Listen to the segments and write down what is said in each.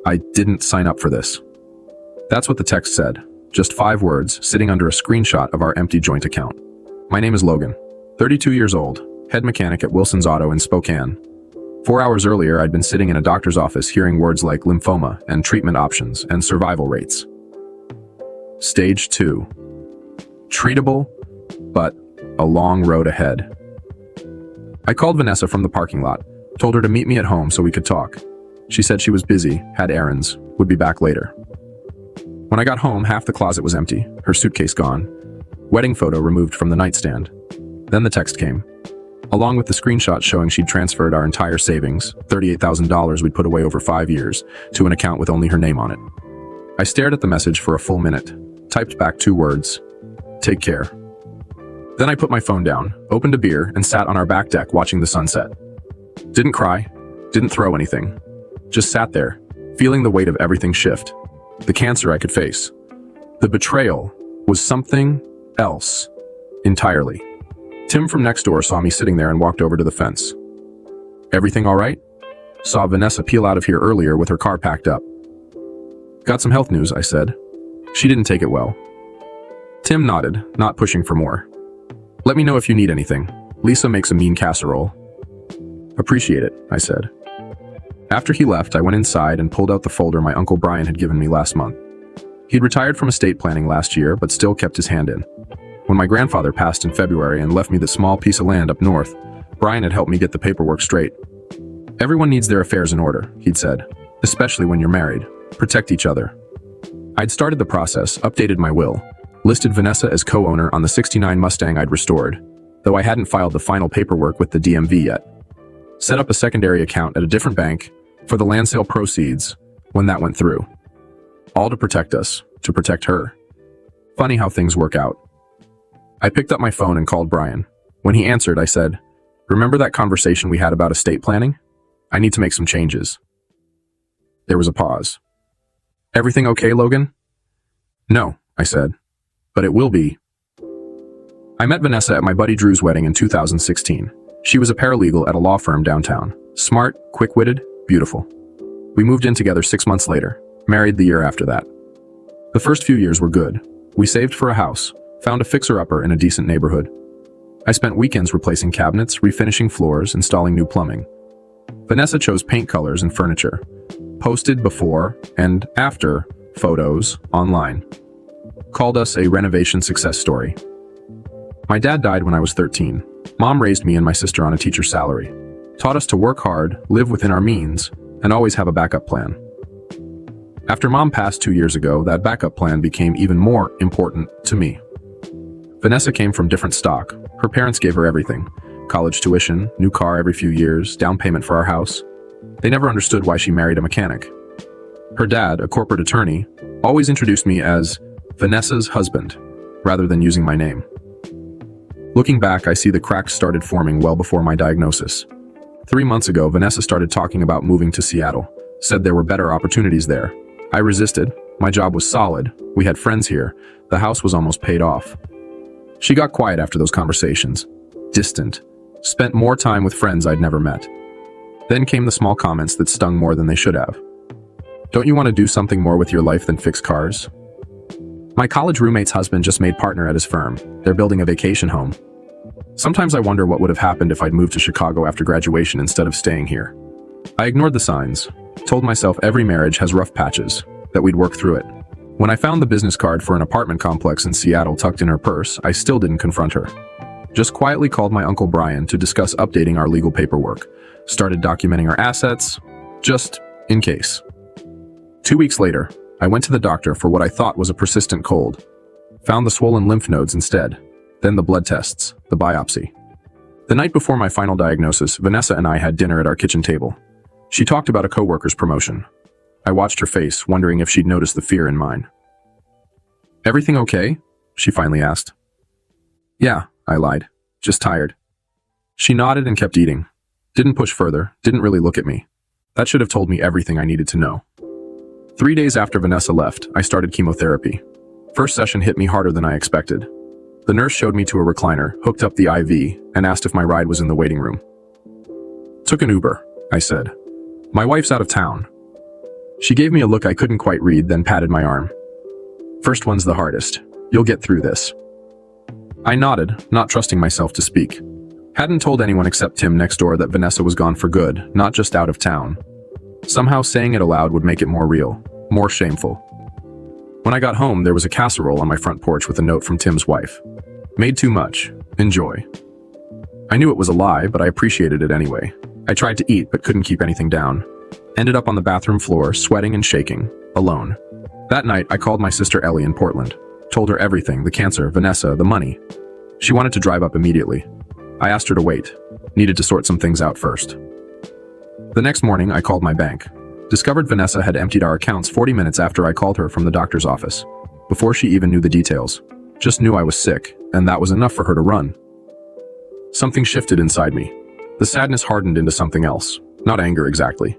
I didn't sign up for this. That's what the text said. Just 5 words sitting under a screenshot of our empty joint account. My name is Logan, 32 years old, head mechanic at Wilson's Auto in Spokane. 4 hours earlier, I'd been sitting in a doctor's office hearing words like lymphoma and treatment options and survival rates. Stage 2. Treatable, but a long road ahead. I called Vanessa from the parking lot, told her to meet me at home so we could talk. She said she was busy, had errands, would be back later. When I got home, half the closet was empty, her suitcase gone, wedding photo removed from the nightstand. Then the text came, along with the screenshot showing she'd transferred our entire savings, $38,000 we'd put away over 5 years, to an account with only her name on it. I stared at the message for a full minute, typed back 2 words, "Take care." Then I put my phone down, opened a beer, and sat on our back deck watching the sunset. Didn't cry, didn't throw anything. Just sat there, feeling the weight of everything shift. The cancer I could face. The betrayal was something else entirely. Tim from next door saw me sitting there and walked over to the fence. "Everything all right?" Saw Vanessa peel out of here earlier with her car packed up. "Got some health news," I said. She didn't take it well. Tim nodded, not pushing for more. "Let me know if you need anything. Lisa makes a mean casserole." "Appreciate it," I said. After he left, I went inside and pulled out the folder my Uncle Brian had given me last month. He'd retired from estate planning last year, but still kept his hand in. When my grandfather passed in February and left me the small piece of land up north, Brian had helped me get the paperwork straight. "Everyone needs their affairs in order," he'd said, "especially when you're married. Protect each other." I'd started the process, updated my will, listed Vanessa as co-owner on the '69 Mustang I'd restored, though I hadn't filed the final paperwork with the DMV yet. Set up a secondary account at a different bank for the land sale proceeds when that went through. All to protect us, to protect her. Funny how things work out. I picked up my phone and called Brian. When he answered, I said, "Remember that conversation we had about estate planning? I need to make some changes." There was a pause. "Everything okay, Logan?" "No," I said, "but it will be." I met Vanessa at my buddy Drew's wedding in 2016. She was a paralegal at a law firm downtown. Smart, quick-witted, beautiful. We moved in together 6 months later, married the year after that. The first few years were good. We saved for a house, found a fixer-upper in a decent neighborhood. I spent weekends replacing cabinets, refinishing floors, installing new plumbing. Vanessa chose paint colors and furniture, posted before and after photos online. Called us a renovation success story. My dad died when I was 13. Mom raised me and my sister on a teacher's salary. Taught us to work hard, live within our means, and always have a backup plan. After Mom passed 2 years ago, that backup plan became even more important to me. Vanessa came from different stock. Her parents gave her everything. College tuition, new car every few years, down payment for our house. They never understood why she married a mechanic. Her dad, a corporate attorney, always introduced me as Vanessa's husband, rather than using my name. Looking back, I see the cracks started forming well before my diagnosis. 3 months ago, Vanessa started talking about moving to Seattle, said there were better opportunities there. I resisted. My job was solid. We had friends here. The house was almost paid off. She got quiet after those conversations. Distant. Spent more time with friends I'd never met. Then came the small comments that stung more than they should have. "Don't you want to do something more with your life than fix cars?" My college roommate's husband just made partner at his firm. They're building a vacation home. Sometimes I wonder what would have happened if I'd moved to Chicago after graduation instead of staying here. I ignored the signs, told myself every marriage has rough patches, that we'd work through it. When I found the business card for an apartment complex in Seattle tucked in her purse, I still didn't confront her. Just quietly called my Uncle Brian to discuss updating our legal paperwork. Started documenting our assets, just in case. 2 weeks later, I went to the doctor for what I thought was a persistent cold. Found the swollen lymph nodes instead. Then the blood tests, the biopsy. The night before my final diagnosis, Vanessa and I had dinner at our kitchen table. She talked about a coworker's promotion. I watched her face, wondering if she'd noticed the fear in mine. "Everything okay?" she finally asked. "Yeah," I lied. "Just tired." She nodded and kept eating. Didn't push further, didn't really look at me. That should have told me everything I needed to know. 3 days after Vanessa left, I started chemotherapy. First session hit me harder than I expected. The nurse showed me to a recliner, hooked up the IV, and asked if my ride was in the waiting room. "Took an Uber," I said. "My wife's out of town." She gave me a look I couldn't quite read, then patted my arm. First one's the hardest. You'll get through this. I nodded, not trusting myself to speak. Hadn't told anyone except Tim next door that Vanessa was gone for good, not just out of town. Somehow saying it aloud would make it more real, more shameful. When I got home, there was a casserole on my front porch with a note from Tim's wife. Made too much. Enjoy. I knew it was a lie, but I appreciated it anyway. I tried to eat, but couldn't keep anything down. Ended up on the bathroom floor, sweating and shaking, alone. That night, I called my sister Ellie in Portland. Told her everything, the cancer, Vanessa, the money. She wanted to drive up immediately. I asked her to wait. Needed to sort some things out first. The next morning, I called my bank. Discovered Vanessa had emptied our accounts 40 minutes after I called her from the doctor's office. Before she even knew the details. Just knew I was sick, and that was enough for her to run. Something shifted inside me. The sadness hardened into something else. Not anger exactly.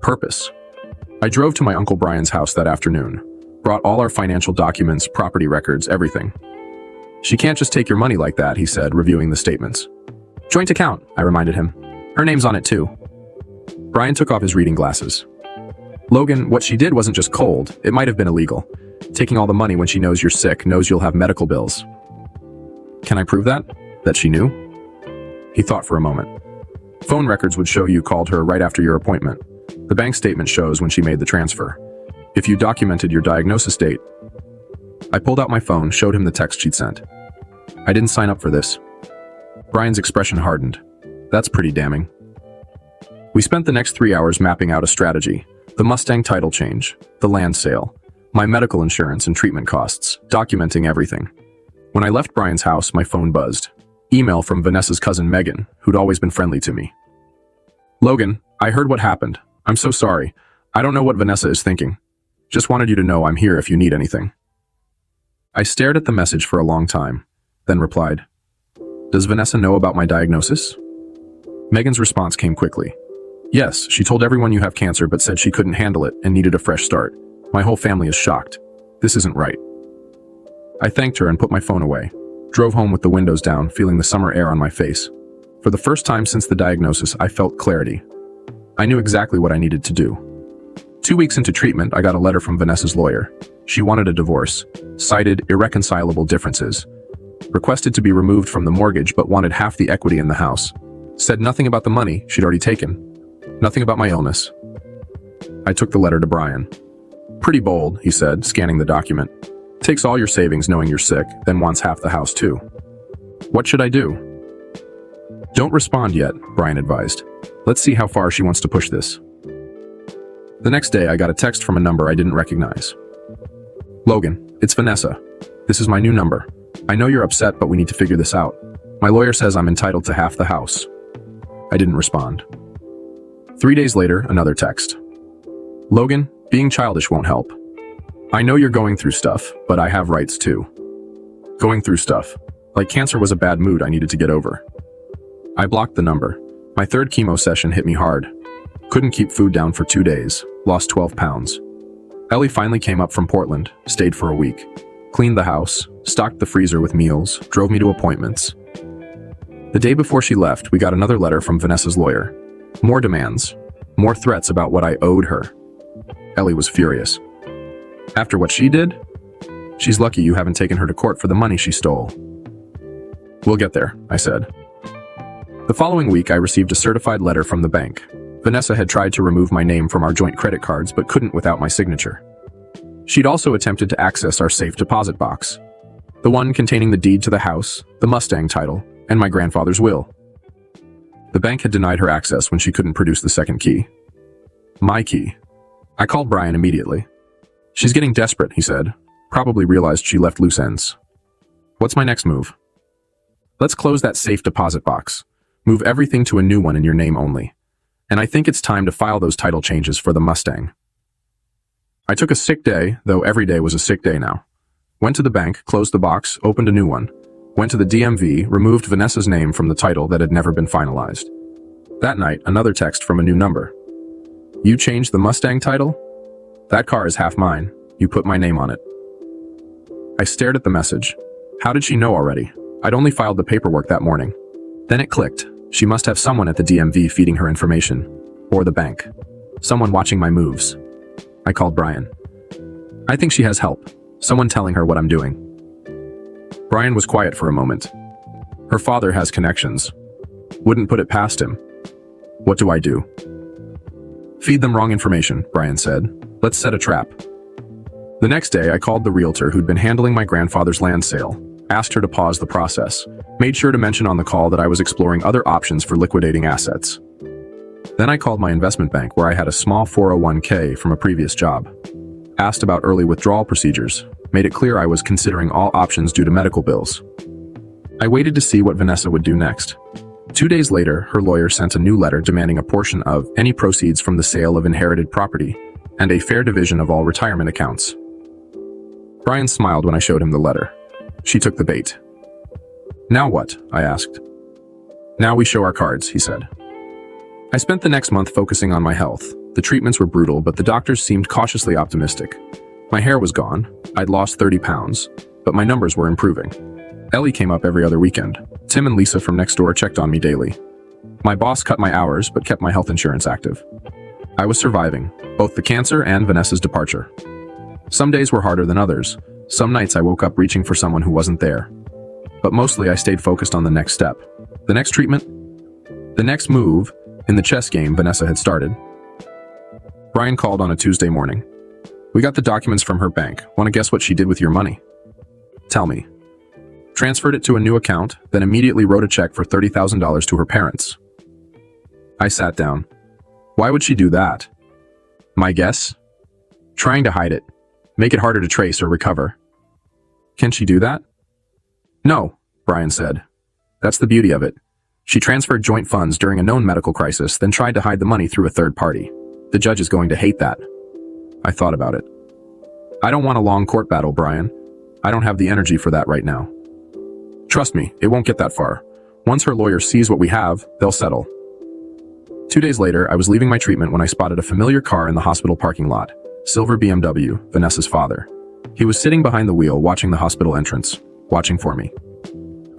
Purpose. I drove to my Uncle Brian's house that afternoon. Brought all our financial documents, property records, everything. She can't just take your money like that, he said, reviewing the statements. Joint account, I reminded him. Her name's on it too. Brian took off his reading glasses. Logan, what she did wasn't just cold, it might have been illegal. Taking all the money when she knows you're sick, knows you'll have medical bills. Can I prove that? That she knew? He thought for a moment. Phone records would show you called her right after your appointment. The bank statement shows when she made the transfer. If you documented your diagnosis date. I pulled out my phone, showed him the text she'd sent. I didn't sign up for this. Brian's expression hardened. That's pretty damning. We spent the next 3 hours mapping out a strategy. The Mustang title change, the land sale, my medical insurance and treatment costs, documenting everything. When I left Brian's house, my phone buzzed. Email from Vanessa's cousin Megan, who'd always been friendly to me. Logan, I heard what happened. I'm so sorry. I don't know what Vanessa is thinking. Just wanted you to know I'm here if you need anything. I stared at the message for a long time, then replied, Does Vanessa know about my diagnosis? Megan's response came quickly. Yes, she told everyone you have cancer but said she couldn't handle it and needed a fresh start. My whole family is shocked. This isn't right. I thanked her and put my phone away. Drove home with the windows down, feeling the summer air on my face. For the first time since the diagnosis, I felt clarity. I knew exactly what I needed to do. 2 weeks into treatment, I got a letter from Vanessa's lawyer. She wanted a divorce, cited irreconcilable differences, requested to be removed from the mortgage but wanted half the equity in the house. Said nothing about the money she'd already taken. Nothing about my illness. I took the letter to Brian. Pretty bold, he said, scanning the document. Takes all your savings knowing you're sick, then wants half the house too. What should I do? Don't respond yet, Brian advised. Let's see how far she wants to push this. The next day, I got a text from a number I didn't recognize. Logan, it's Vanessa. This is my new number. I know you're upset, but we need to figure this out. My lawyer says I'm entitled to half the house. I didn't respond. 3 days later, another text. Logan, being childish won't help. I know you're going through stuff, but I have rights too. Going through stuff. Like cancer was a bad mood I needed to get over. I blocked the number. My third chemo session hit me hard. Couldn't keep food down for 2 days. Lost 12 pounds. Ellie finally came up from Portland, stayed for a week. Cleaned the house, stocked the freezer with meals, drove me to appointments. The day before she left, we got another letter from Vanessa's lawyer. More demands. More threats about what I owed her. Ellie was furious. After what she did? She's lucky you haven't taken her to court for the money she stole. We'll get there, I said. The following week, I received a certified letter from the bank. Vanessa had tried to remove my name from our joint credit cards but couldn't without my signature. She'd also attempted to access our safe deposit box. The one containing the deed to the house, the Mustang title, and my grandfather's will. The bank had denied her access when she couldn't produce the second key. My key. I called Brian immediately. She's getting desperate, he said. Probably realized she left loose ends. What's my next move? Let's close that safe deposit box. Move everything to a new one in your name only. And I think it's time to file those title changes for the Mustang. I took a sick day, though every day was a sick day now. Went to the bank, closed the box, opened a new one. Went to the DMV, removed Vanessa's name from the title that had never been finalized. That night, another text from a new number. You changed the Mustang title? That car is half mine. You put my name on it. I stared at the message. How did she know already? I'd only filed the paperwork that morning. Then it clicked. She must have someone at the DMV feeding her information. Or the bank. Someone watching my moves. I called Brian. I think she has help. Someone telling her what I'm doing. Brian was quiet for a moment. Her father has connections. Wouldn't put it past him. What do I do? Feed them wrong information, Brian said. Let's set a trap. The next day, I called the realtor who'd been handling my grandfather's land sale, asked her to pause the process, made sure to mention on the call that I was exploring other options for liquidating assets. Then I called my investment bank where I had a small 401k from a previous job, asked about early withdrawal procedures, made it clear I was considering all options due to medical bills. I waited to see what Vanessa would do next. 2 days later, her lawyer sent a new letter demanding a portion of any proceeds from the sale of inherited property and a fair division of all retirement accounts. Brian smiled when I showed him the letter. She took the bait. Now what? I asked. Now we show our cards, he said. I spent the next month focusing on my health. The treatments were brutal, but the doctors seemed cautiously optimistic. My hair was gone. I'd lost 30 pounds, but my numbers were improving. Ellie came up every other weekend. Tim and Lisa from next door checked on me daily. My boss cut my hours, but kept my health insurance active. I was surviving, both the cancer and Vanessa's departure. Some days were harder than others. Some nights I woke up reaching for someone who wasn't there. But mostly I stayed focused on the next step. The next treatment? The next move in the chess game Vanessa had started. Brian called on a Tuesday morning. We got the documents from her bank. Want to guess what she did with your money? Tell me. Transferred it to a new account, then immediately wrote a check for $30,000 to her parents. I sat down. Why would she do that? My guess? Trying to hide it. Make it harder to trace or recover. Can she do that? No, Brian said. That's the beauty of it. She transferred joint funds during a known medical crisis, then tried to hide the money through a third party. The judge is going to hate that. I thought about it. I don't want a long court battle, Brian. I don't have the energy for that right now. Trust me, it won't get that far. Once her lawyer sees what we have, they'll settle. 2 days later, I was leaving my treatment when I spotted a familiar car in the hospital parking lot. Silver BMW, Vanessa's father. He was sitting behind the wheel watching the hospital entrance, watching for me.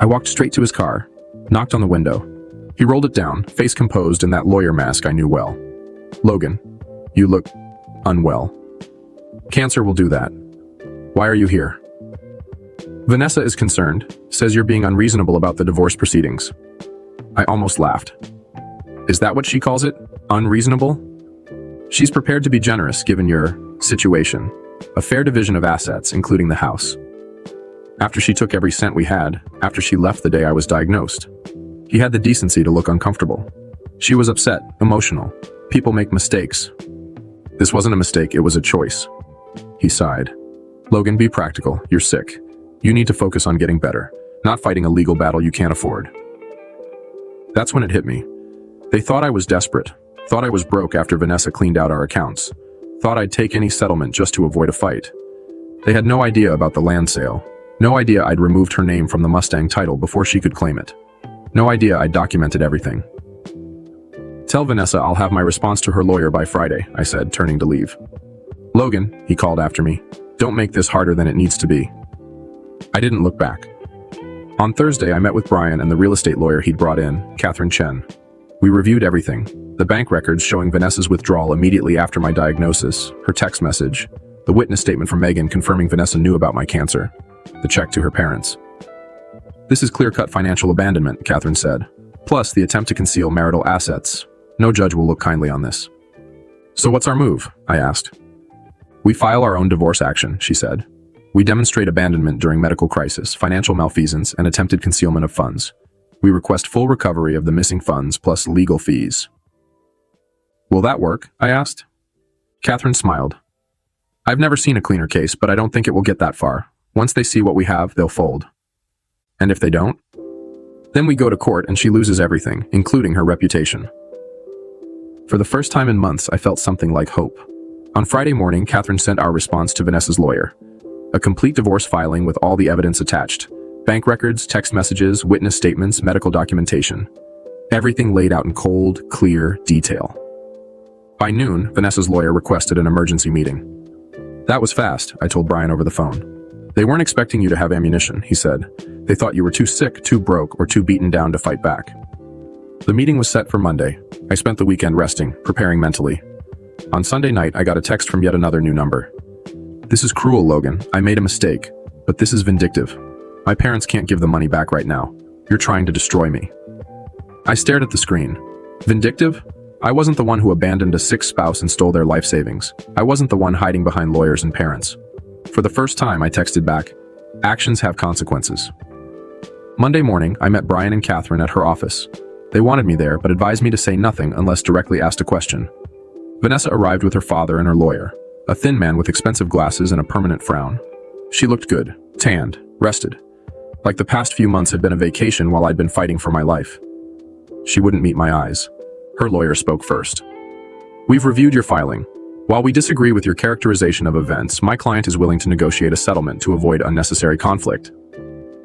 I walked straight to his car, knocked on the window. He rolled it down, face composed in that lawyer mask I knew well. Logan, you look unwell. Cancer will do that. Why are you here? Vanessa is concerned, says you're being unreasonable about the divorce proceedings. I almost laughed. Is that what she calls it? Unreasonable? She's prepared to be generous given your situation. A fair division of assets, including the house. After she took every cent we had, after she left the day I was diagnosed. He had the decency to look uncomfortable. She was upset, emotional. People make mistakes. This wasn't a mistake, it was a choice. He sighed. Logan, be practical. You're sick. You need to focus on getting better, not fighting a legal battle you can't afford. That's when it hit me. They thought I was desperate, thought I was broke after Vanessa cleaned out our accounts, thought I'd take any settlement just to avoid a fight. They had no idea about the land sale, no idea I'd removed her name from the Mustang title before she could claim it. No idea I'd documented everything. Tell Vanessa I'll have my response to her lawyer by Friday, I said, turning to leave. Logan, he called after me, don't make this harder than it needs to be. I didn't look back. On Thursday, I met with Brian and the real estate lawyer he'd brought in, Catherine Chen. We reviewed everything, the bank records showing Vanessa's withdrawal immediately after my diagnosis, her text message, the witness statement from Megan confirming Vanessa knew about my cancer, the check to her parents. This is clear-cut financial abandonment, Catherine said, plus the attempt to conceal marital assets. No judge will look kindly on this. So what's our move? I asked. We file our own divorce action, she said. We demonstrate abandonment during medical crisis, financial malfeasance, and attempted concealment of funds. We request full recovery of the missing funds plus legal fees. Will that work? I asked. Catherine smiled. I've never seen a cleaner case, but I don't think it will get that far. Once they see what we have, they'll fold. And if they don't? Then we go to court and she loses everything, including her reputation. For the first time in months, I felt something like hope. On Friday morning, Catherine sent our response to Vanessa's lawyer. A complete divorce filing with all the evidence attached. Bank records, text messages, witness statements, medical documentation. Everything laid out in cold, clear detail. By noon, Vanessa's lawyer requested an emergency meeting. That was fast, I told Brian over the phone. They weren't expecting you to have ammunition, he said. They thought you were too sick, too broke, or too beaten down to fight back. The meeting was set for Monday. I spent the weekend resting, preparing mentally. On Sunday night, I got a text from yet another new number. "This is cruel, Logan. I made a mistake, but this is vindictive. My parents can't give the money back right now. You're trying to destroy me." I stared at the screen. Vindictive? I wasn't the one who abandoned a sick spouse and stole their life savings. I wasn't the one hiding behind lawyers and parents. For the first time, I texted back, "Actions have consequences." Monday morning, I met Brian and Catherine at her office. They wanted me there, but advised me to say nothing unless directly asked a question. Vanessa arrived with her father and her lawyer, a thin man with expensive glasses and a permanent frown. She looked good, tanned, rested. Like the past few months had been a vacation while I'd been fighting for my life. She wouldn't meet my eyes. Her lawyer spoke first. "We've reviewed your filing. While we disagree with your characterization of events, my client is willing to negotiate a settlement to avoid unnecessary conflict."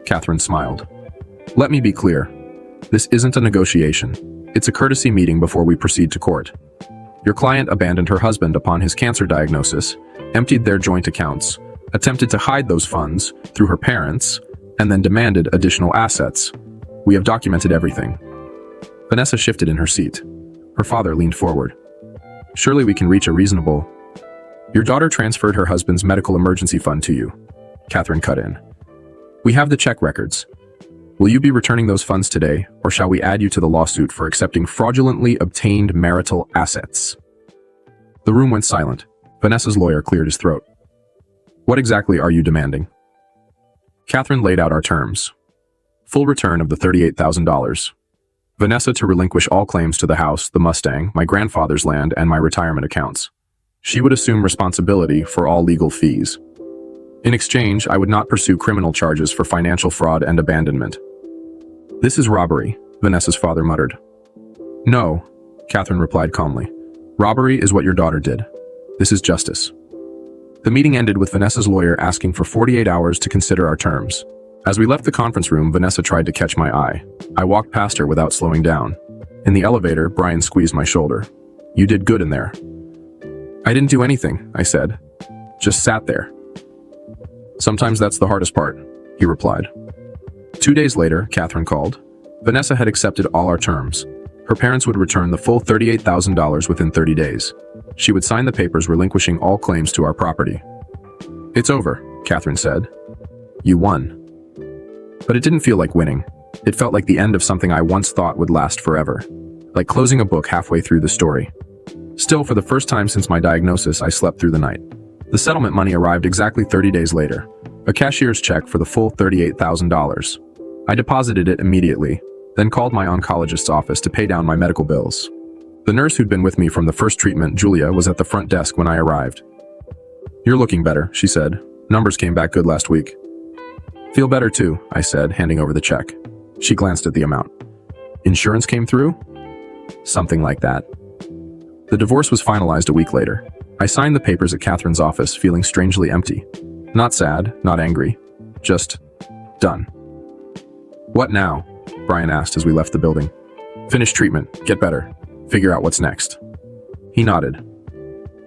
Catherine smiled. "Let me be clear. This isn't a negotiation. It's a courtesy meeting before we proceed to court. Your client abandoned her husband upon his cancer diagnosis, emptied their joint accounts, attempted to hide those funds through her parents, and then demanded additional assets. We have documented everything." Vanessa shifted in her seat. Her father leaned forward. "Surely we can reach a reasonable—" "Your daughter transferred her husband's medical emergency fund to you," Catherine cut in. "We have the check records. Will you be returning those funds today, or shall we add you to the lawsuit for accepting fraudulently obtained marital assets?" The room went silent. Vanessa's lawyer cleared his throat. "What exactly are you demanding?" Catherine laid out our terms. Full return of the $38,000. Vanessa to relinquish all claims to the house, the Mustang, my grandfather's land, and my retirement accounts. She would assume responsibility for all legal fees. In exchange, I would not pursue criminal charges for financial fraud and abandonment. "This is robbery," Vanessa's father muttered. "No," Catherine replied calmly. "Robbery is what your daughter did. This is justice." The meeting ended with Vanessa's lawyer asking for 48 hours to consider our terms. As we left the conference room, Vanessa tried to catch my eye. I walked past her without slowing down. In the elevator, Brian squeezed my shoulder. "You did good in there." "I didn't do anything," I said. "Just sat there." "Sometimes that's the hardest part," he replied. 2 days later, Catherine called. Vanessa had accepted all our terms. Her parents would return the full $38,000 within 30 days. She would sign the papers relinquishing all claims to our property. "It's over," Catherine said. "You won." But it didn't feel like winning. It felt like the end of something I once thought would last forever. Like closing a book halfway through the story. Still, for the first time since my diagnosis, I slept through the night. The settlement money arrived exactly 30 days later. A cashier's check for the full $38,000. I deposited it immediately, then called my oncologist's office to pay down my medical bills. The nurse who'd been with me from the first treatment, Julia, was at the front desk when I arrived. "You're looking better," she said. "Numbers came back good last week." "Feel better too," I said, handing over the check. She glanced at the amount. "Insurance came through?" "Something like that." The divorce was finalized a week later. I signed the papers at Catherine's office, feeling strangely empty. Not sad, not angry. Just done. "What now?" Brian asked as we left the building. "Finish treatment, get better, figure out what's next." He nodded.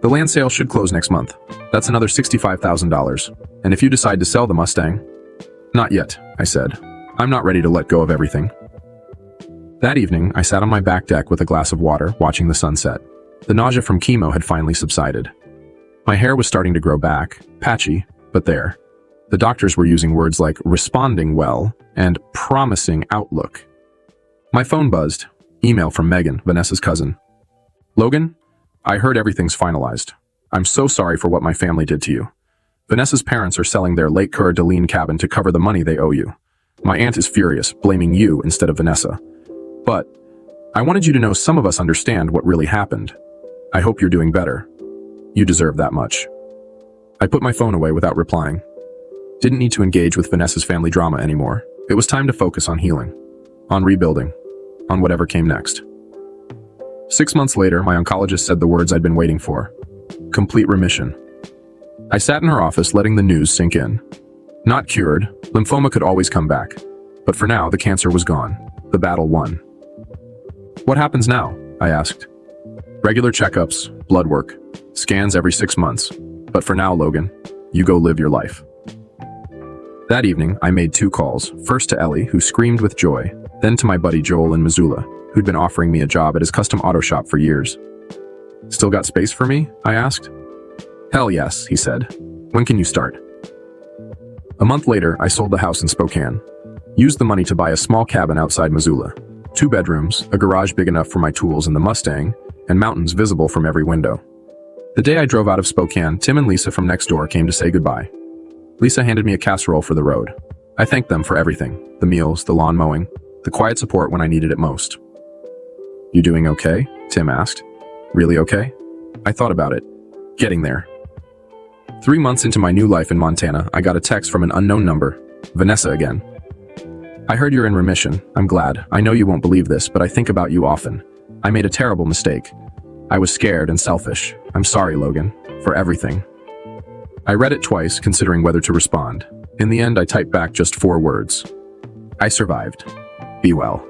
"The land sale should close next month. That's another $65,000. And if you decide to sell the Mustang—" "Not yet," I said. "I'm not ready to let go of everything." That evening, I sat on my back deck with a glass of water, watching the sunset. The nausea from chemo had finally subsided. My hair was starting to grow back, patchy, but there. The doctors were using words like responding well and promising outlook. My phone buzzed. Email from Megan, Vanessa's cousin. "Logan, I heard everything's finalized. I'm so sorry for what my family did to you. Vanessa's parents are selling their Lake Coeur d'Alene cabin to cover the money they owe you. My aunt is furious, blaming you instead of Vanessa. But I wanted you to know some of us understand what really happened. I hope you're doing better. You deserve that much." I put my phone away without replying. Didn't need to engage with Vanessa's family drama anymore. It was time to focus on healing, on rebuilding, on whatever came next. 6 months later, my oncologist said the words I'd been waiting for. Complete remission. I sat in her office letting the news sink in. Not cured, lymphoma could always come back. But for now, the cancer was gone. The battle won. "What happens now?" I asked. "Regular checkups, blood work, scans every 6 months. But for now, Logan, you go live your life." That evening, I made 2 calls, first to Ellie, who screamed with joy, then to my buddy Joel in Missoula, who'd been offering me a job at his custom auto shop for years. Still got space for me? I asked. Hell yes, he said. When can you start? A month later, I sold the house in Spokane. Used the money to buy a small cabin outside Missoula. 2 bedrooms, a garage big enough for my tools and the Mustang, and mountains visible from every window. The day I drove out of Spokane, Tim and Lisa from next door came to say goodbye. Lisa handed me a casserole for the road. I thanked them for everything, the meals, the lawn mowing, the quiet support when I needed it most. You doing okay? Tim asked. Really okay? I thought about it. Getting there. 3 months into my new life in Montana, I got a text from an unknown number. Vanessa again. I heard you're in remission. I'm glad. I know you won't believe this, but I think about you often. I made a terrible mistake. I was scared and selfish. I'm sorry, Logan, for everything. I read it twice, considering whether to respond. In the end, I typed back just 4 words. I survived. Be well.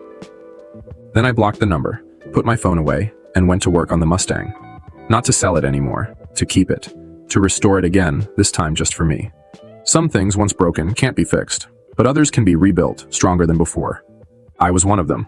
Then I blocked the number, put my phone away, and went to work on the Mustang. Not to sell it anymore, to keep it. To restore it again, this time just for me. Some things, once broken, can't be fixed, but others can be rebuilt, stronger than before. I was one of them.